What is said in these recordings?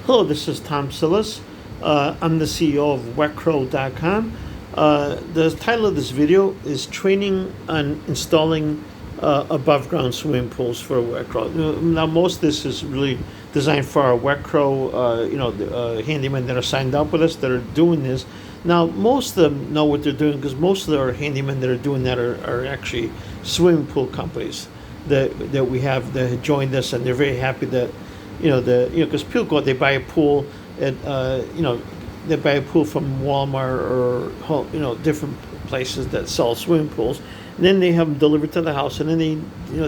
Hello, this is Tom Silas. I'm the CEO of Wetcrow.com. The title of this video is Training on Installing Above Ground Swimming Pools for Wetcrow. Now, most of this is really designed for our Wetcrow, handymen that are signed up with us that are doing this. Now, most of them know what they're doing because most of our handymen that are doing that are actually swimming pool companies that we have that have joined us, and they're very happy that because people go, they buy a pool at, they buy a pool from Walmart or different places that sell swimming pools, and then they have them delivered to the house, and then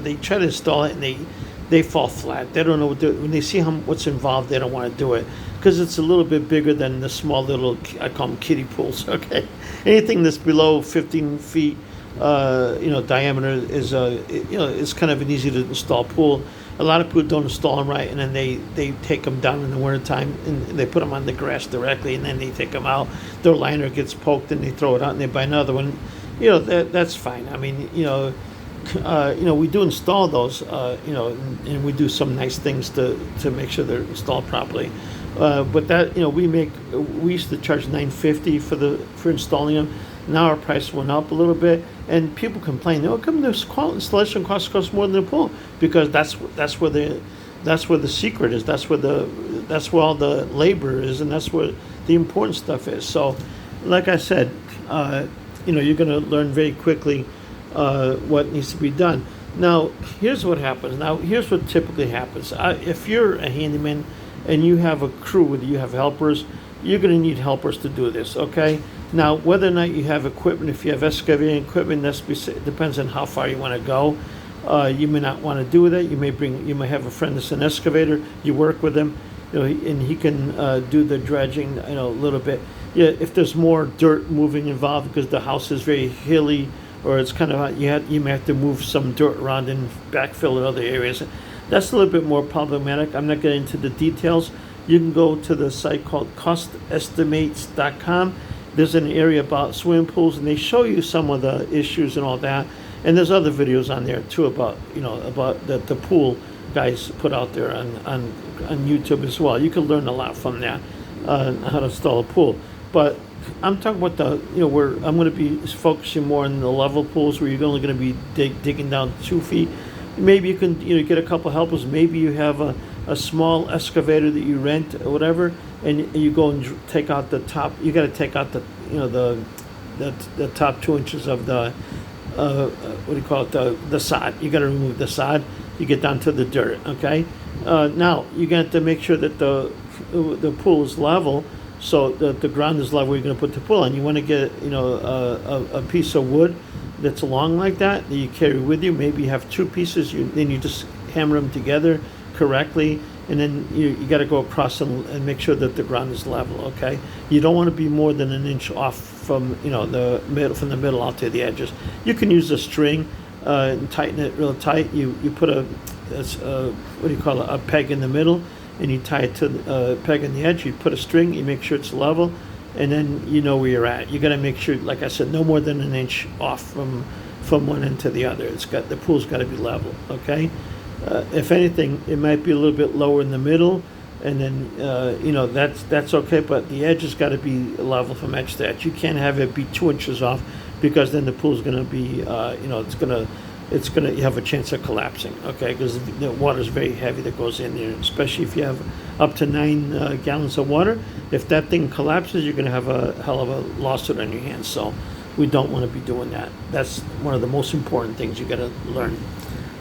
they try to install it, and they fall flat. They don't know when they see what's involved. They don't want to do it because it's a little bit bigger than the small little, I call them kiddie pools. Okay, anything that's below 15 feet, diameter is it's kind of an easy to install pool. A lot of people don't install them right, and then they take them down in the wintertime, and they put them on the grass directly, and then they take them out. Their liner gets poked, and they throw it out, and they buy another one. That's fine. I mean, we do install those, and we do some nice things to make sure they're installed properly. But that, we used to charge $950 for installing them. Now our price went up a little bit, and people complain, how come this installation costs more than the pool? Because that's where the secret is. That's where all the labor is, and that's where the important stuff is. So, like I said, you're going to learn very quickly what needs to be done. Now, here's what happens. Now, here's what typically happens. If you're a handyman and you have a crew with you, have helpers, you're going to need helpers to do this, okay? Now, whether or not you have equipment, if you have excavating equipment, it depends on how far you want to go. You may not want to do that. You may have a friend that's an excavator. You work with him, and he can do the dredging, a little bit. Yeah, if there's more dirt moving involved because the house is very hilly, or it's kind of you may have to move some dirt around and backfill in other areas. That's a little bit more problematic. I'm not getting into the details. You can go to the site called costestimates.com. There's an area about swimming pools, and they show you some of the issues and all that. And there's other videos on there too about that the pool guys put out there on YouTube as well. You can learn a lot from that, how to install a pool. But I'm talking about where I'm going to be focusing more on the level pools where you're only going to be digging down 2 feet. Maybe you can get a couple helpers. Maybe you have a small excavator that you rent or whatever, and you go and take out the top. You got to take out the top 2 inches of the the sod. You got to remove the sod. You get down to the dirt. Okay. Now you got to make sure that the pool is level, so the ground is level. You're going to put the pool on. You want to get a piece of wood that's long like that you carry with you. Maybe you have 2 pieces. Then you just hammer them together correctly, and then you got to go across and make sure that the ground is level. Okay, you don't want to be more than 1 inch off from the middle out to the edges. You can use a string and tighten it real tight. You put a peg in the middle, and you tie it to a peg in the edge. You put a string. You make sure it's level, and then you know where you're at. You got to make sure, like I said, no more than 1 inch off from one end to the other. The pool's got to be level. Okay. If anything, it might be a little bit lower in the middle, and then that's okay. But the edge has got to be level from edge to edge. You can't have it be 2 inches off, because then the pool's going to be you have a chance of collapsing. Okay, because the water is very heavy that goes in there, especially if you have up to 9 gallons of water. If that thing collapses, you're going to have a hell of a lawsuit on your hands. So we don't want to be doing that. That's one of the most important things you got to learn.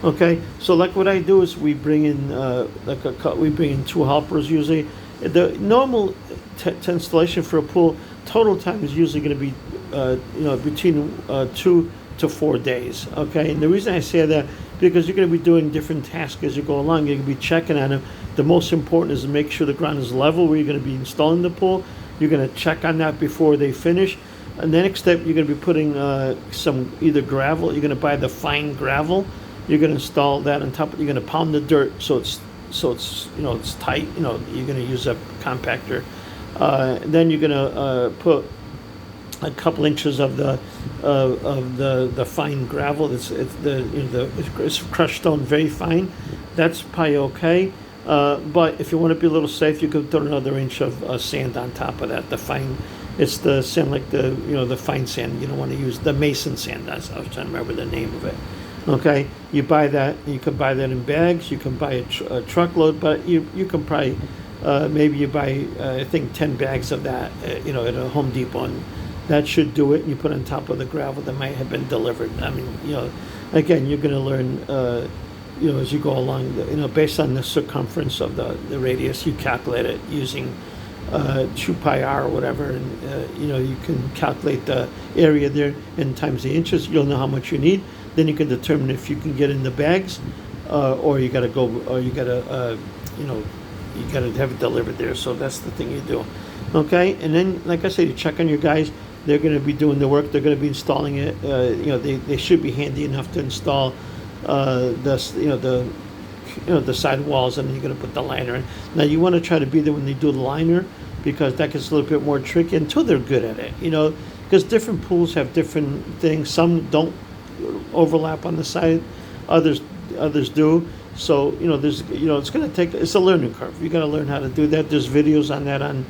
Okay, so like what I do is we bring in 2 helpers usually. The normal installation for a pool total time is usually going to be between 2 to 4 days. Okay, and the reason I say that, because you're going to be doing different tasks as you go along. You're going to be checking on them. The most important is to make sure the ground is level where you're going to be installing the pool. You're going to check on that before they finish. And the next step, you're going to be putting some either gravel. You're going to buy the fine gravel. You're going to install that on top. You're going to pound the dirt so it's it's tight. You're going to use a compactor. Then you're going to put a couple inches of the fine gravel. It's crushed stone, very fine. That's probably okay. But if you want to be a little safe, you could throw another inch of sand on top of that. The fine, it's the sand like the fine sand. You don't want to use the mason sand. I was trying to remember the name of it. Okay, you buy that. You can buy that in bags. You can buy a truckload, but you can probably maybe you buy I think 10 bags of that. At a Home Depot, and that should do it. And you put on top of the gravel that might have been delivered. I mean, again, you're going to learn. As you go along, based on the circumference of the radius, you calculate it using 2 pi r or whatever, and you can calculate the area there and times the inches. You'll know how much you need. Then you can determine if you can get in the bags, or you got to go, or you got to, you got to have it delivered there. So that's the thing you do. Okay, and then like I said, you check on your guys. They're going to be doing the work. They're going to be installing it. They should be handy enough to install the side walls, and then you're going to put the liner in. Now you want to try to be there when they do the liner, because that gets a little bit more tricky until they're good at it. Because different pools have different things. Some don't overlap on the side, others do. So there's it's going to take, it's a learning curve. You got to learn how to do that. There's videos on that on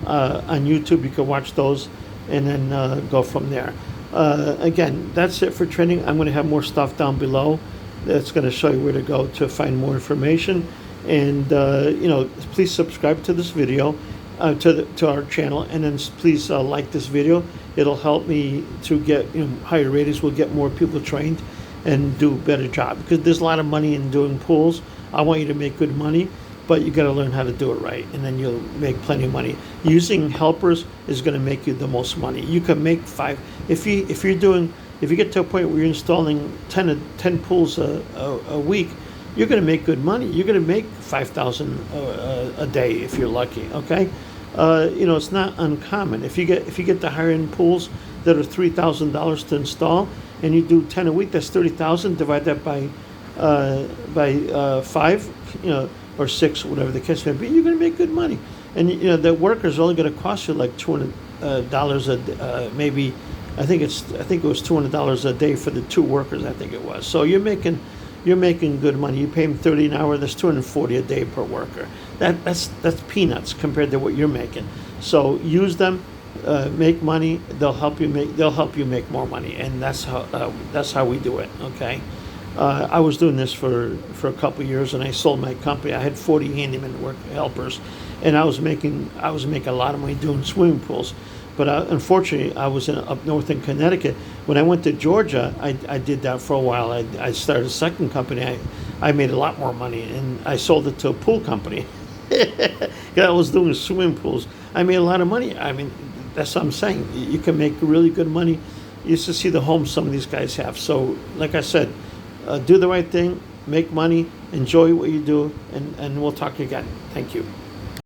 YouTube. You can watch those and then go from there. Again, that's it for training. I'm going to have more stuff down below that's going to show you where to go to find more information. And please subscribe to this video, to our channel, and then please like this video. It'll help me to get higher ratings. We'll get more people trained and do a better job, because there's a lot of money in doing pools. I want you to make good money, but you got to learn how to do it right, and then you'll make plenty of money. Using helpers is going to make you the most money. You can make 5 if you get to a point where you're installing 10 pools a week. You're going to make good money. You're going to make $5,000 a day if you're lucky. Okay, it's not uncommon. If you get the higher end pools that are $3,000 to install, and you do 10 a week, that's $30,000. Divide that by 5, or 6, whatever the case may be. You're going to make good money, and the worker's only going to cost you like $200 maybe. I think it was $200 a day for the 2 workers. I think it was. So you're making good money. You pay them $30 an hour. That's $240 a day per worker. That's peanuts compared to what you're making. So use them, make money. They'll help you make more money, and that's how we do it. Okay. I was doing this for a couple of years, and I sold my company. I had 40 handyman helpers, and I was making a lot of money doing swimming pools. But unfortunately, I was up north in Connecticut. When I went to Georgia, I did that for a while. I started a second company. I made a lot more money, and I sold it to a pool company. I was doing swimming pools. I made a lot of money. I mean, that's what I'm saying. You can make really good money. You used to see the homes some of these guys have. So, like I said, do the right thing, make money, enjoy what you do, and we'll talk again. Thank you.